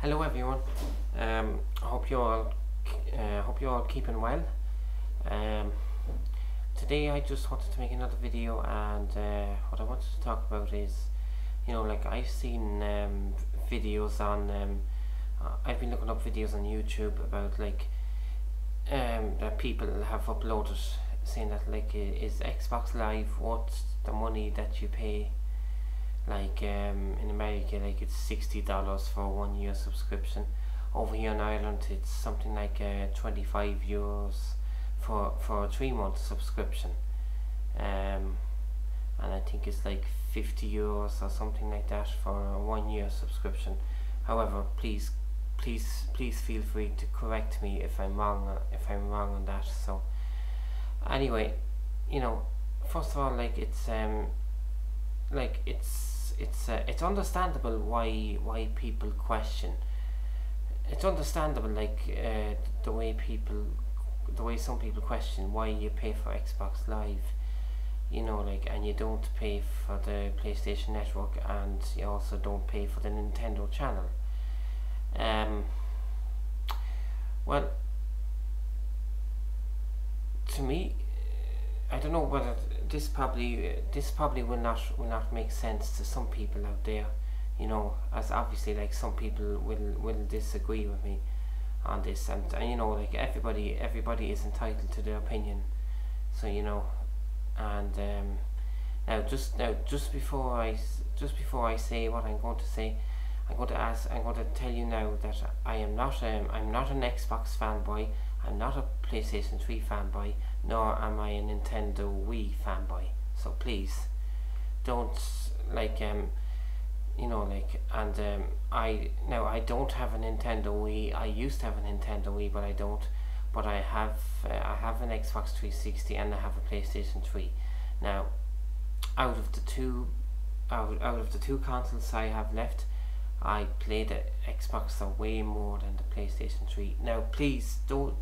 Hello everyone. Hope you all keeping well. Um, Today I just wanted to make another video, and what I wanted to talk about is, like I've seen videos on. I've been looking up videos on YouTube about that people have uploaded, saying that is Xbox Live worth the money that you pay? In America, it's $60 for a 1 year subscription. Over here in Ireland, it's something like €25 for a 3 month subscription. And I think it's like €50 or something like that for a 1 year subscription. However, please feel free to correct me if I'm wrong on that. So anyway, first of all, it's understandable why people question. It's understandable, the way some people question why you pay for Xbox Live, and you don't pay for the PlayStation Network, and you also don't pay for the Nintendo channel. Well, to me, I don't know whether this probably will not make sense to some people out there, as obviously some people will disagree with me on this, and everybody is entitled to their opinion. So and now just before I say what I'm going to say, I'm going to tell you now that I'm not an Xbox fanboy. I'm not a PlayStation 3 fanboy, nor am I a Nintendo Wii fanboy. So please don't I don't have a Nintendo Wii. I used to have a Nintendo Wii, but I don't. But I have an Xbox 360 and I have a PlayStation 3. Now, out of the two consoles I have left, I play the Xbox way more than the PlayStation 3. Now, please don't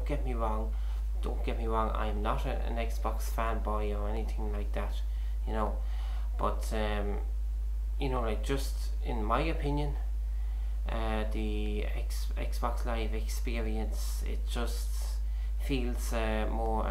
get me wrong. Don't get me wrong. I'm not an Xbox fanboy or anything like that, But just in my opinion, the Xbox Live experience, it just feels more.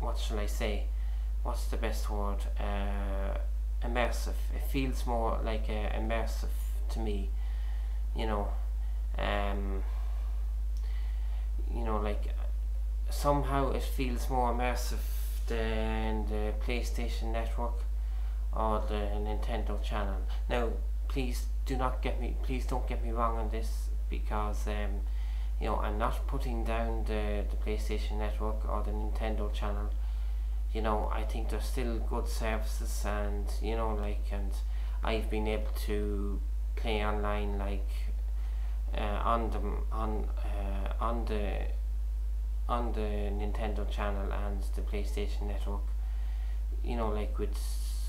What shall I say? What's the best word? Immersive. It feels more immersive to me. Somehow it feels more immersive than the PlayStation Network or the Nintendo channel. Now, please don't get me wrong on this, because I'm not putting down the PlayStation Network or the Nintendo channel. I think they're still good services, and and I've been able to play online on the Nintendo channel and the PlayStation Network,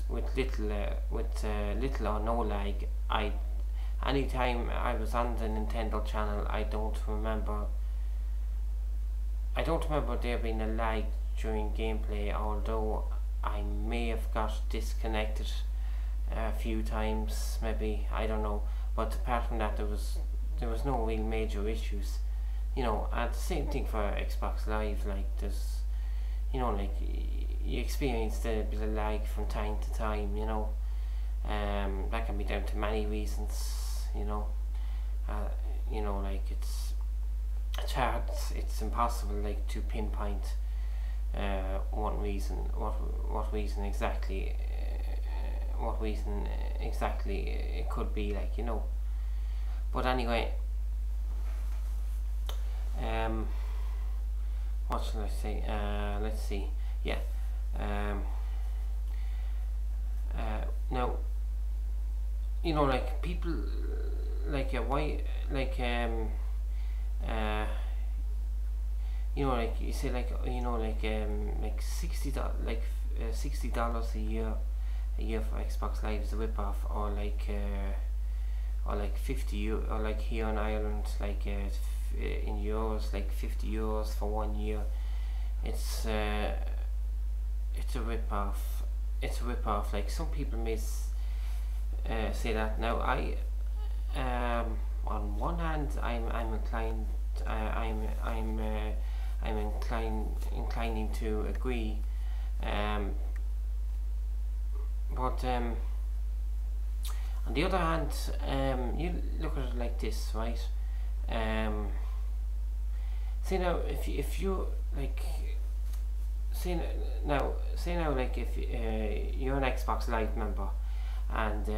with little or no lag. Anytime I was on the Nintendo channel, I don't remember there being a lag during gameplay, although I may have got disconnected a few times, maybe, I don't know. But apart from that, there was no real major issues. And the same thing for Xbox Live. There's you experience a bit of lag from time to time. That can be down to many reasons. It's hard. It's impossible to pinpoint one reason. What reason exactly? What reason exactly it could be, But anyway. What shall I say? Let's see. Yeah. Now, people why you say $60 a year for Xbox Live is a rip off, or €50, or here in Ireland, in euros, €50 for 1 year. It's a rip off. Some people may say that. Now, on one hand, I'm inclined, I'm inclining to agree, but on the other hand, you look at it like this, right? See now, if you like, say now, like if you're an Xbox Live member, and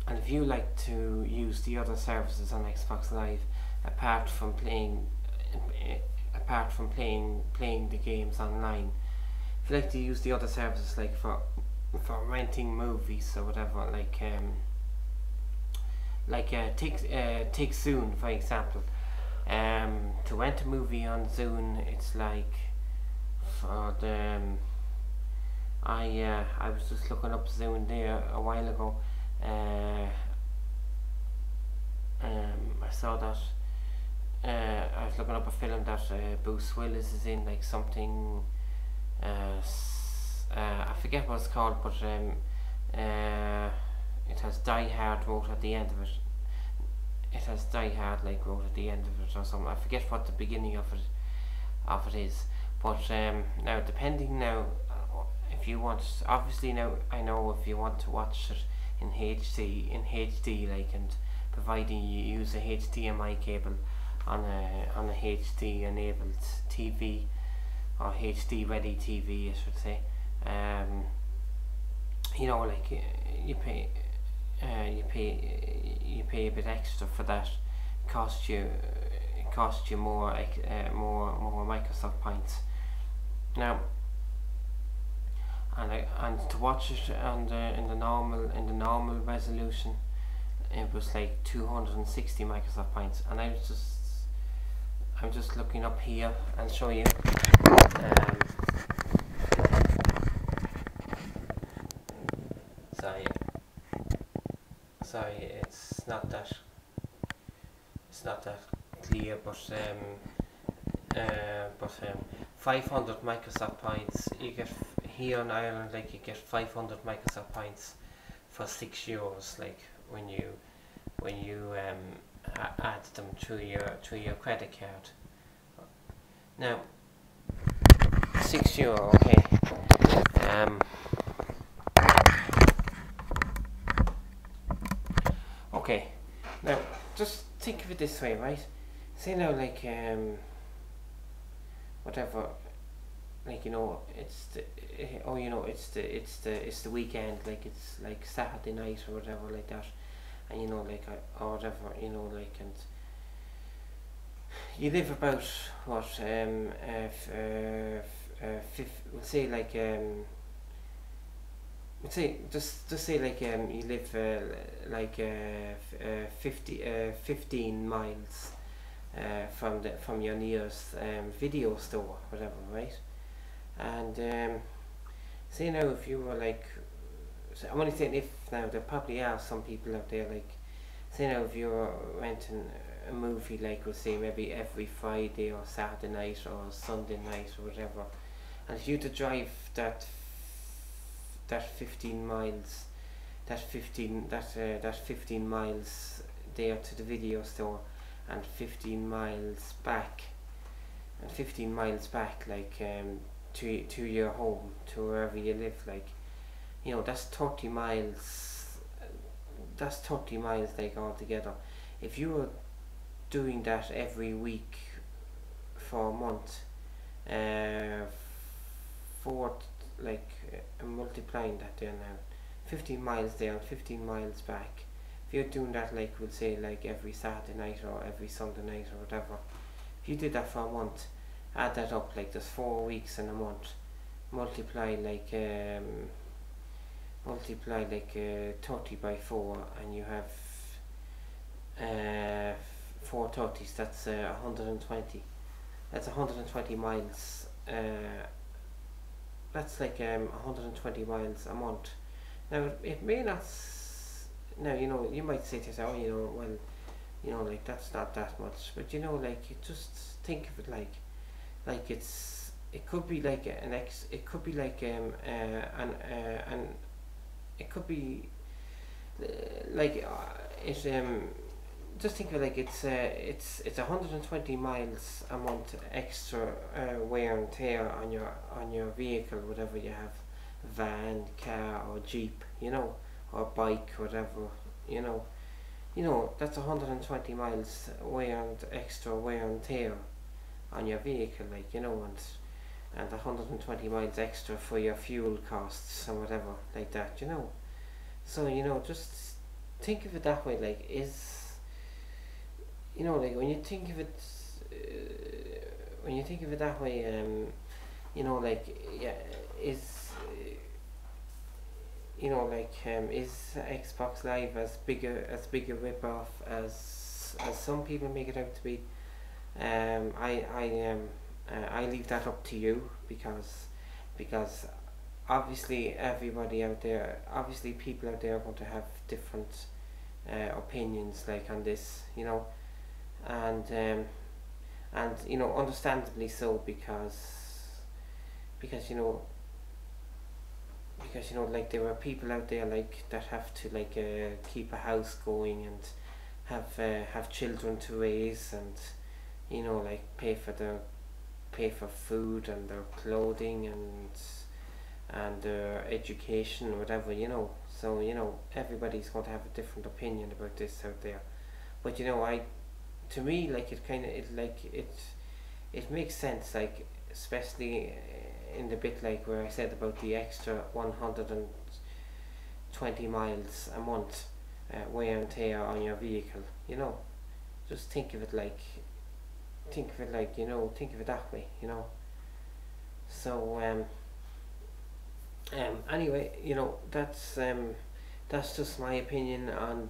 if you like to use the other services on Xbox Live apart from playing the games online, if you like to use the other services like for renting movies or whatever, take Zune for example. To rent a movie on Zune, it's like for the I was just looking up Zune there a while ago. I saw that I was looking up a film that Bruce Willis is in, like something I forget what it's called, but it has Die Hard wrote at the end of it. It has Die Hard like wrote at the end of it or something. I forget what the beginning of it is. But now depending now, if you want, obviously now I know if you want to watch it in HD like, and providing you use a HDMI cable on a HD enabled TV, or HD ready TV I should say, you know, like you pay a bit extra for that. It costs you more Microsoft points now, and to watch it in the normal resolution, it was like 260 Microsoft points. And I'm just looking up here and show you. Sorry, it's not that clear, but 500 Microsoft points you get here in Ireland. Like you get 500 Microsoft points for €6, like when you add them to your credit card. Now €6, okay. Okay, now just think of it this way, right? Say now, like whatever, like, you know, it's the weekend, like it's like Saturday night or whatever like that, and you know, like or whatever, you know, like, and you live about what we'll say like just say like you live like 15 miles from your nearest video store, whatever, right? And say now if you were like, so I'm only saying if, now there probably are some people out there, like say now if you're renting a movie, like we'll say maybe every Friday or Saturday night or Sunday night or whatever, and if you to drive that 15 miles, that 15 miles there to the video store, and 15 miles back, like to your home, to wherever you live, like, you know, that's 30 miles. That's 30 miles like altogether. If you were doing that every week for a month, multiplying that there now, 15 miles there and 15 miles back. If you're doing that, like we'll say like every Saturday night or every Sunday night or whatever, if you did that for a month, add that up, like there's 4 weeks in a month, multiply like 30 by 4, and you have 4 30s. That's 120. That's 120 miles. That's like 120 miles a month. Now it may not. Now, you know, you might say to yourself, oh, you know, well, you know, like that's not that much, but you know, like, you just think of it like it could be like it could be like it could be like just think of it like it's 120 miles a month extra wear and tear on your vehicle, whatever you have, van, car, or jeep, or bike, whatever, you know. That's 120 miles extra wear and tear on your vehicle, like, and 120 miles extra for your fuel costs and whatever, like that. So, just think of it that way, like, like when you think of it, that way, like, yeah, is Xbox Live as big a rip off as some people make it out to be? I leave that up to you, because obviously people out there are going to have different opinions, like, on this, and understandably so, because like, there are people out there, like, that have to, like, keep a house going, and have children to raise, and like, pay for food and their clothing and their education, or whatever, so everybody's going to have a different opinion about this out there. But to me, like, it makes sense, like, especially in the bit, like, where I said about the extra 120 miles a month wear and tear on your vehicle. Just think of it like think of it that way. So anyway, that's just my opinion on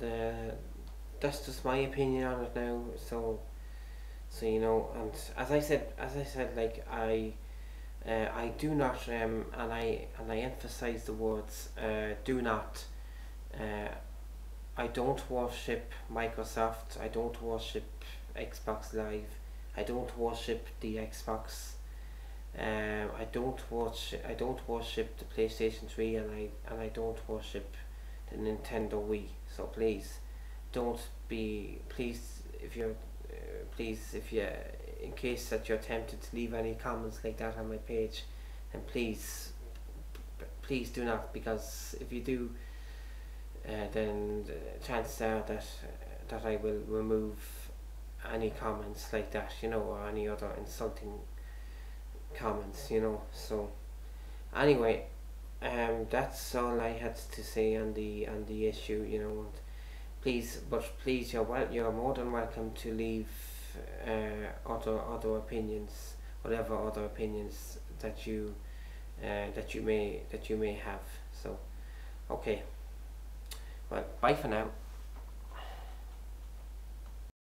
it now. So and as I said, like, I do not, and I emphasize the words do not. I don't worship Microsoft. I don't worship Xbox Live. I don't worship the Xbox. I don't worship the PlayStation 3, and I don't worship the Nintendo Wii. So please, if you're in case that you're tempted to leave any comments like that on my page, and please do not, because if you do, then the chances are that I will remove any comments like that, or any other insulting comments, So anyway, that's all I had to say on the issue, and please, you're more than welcome to leave other opinions, whatever other opinions that you may have. So okay, well, bye for now.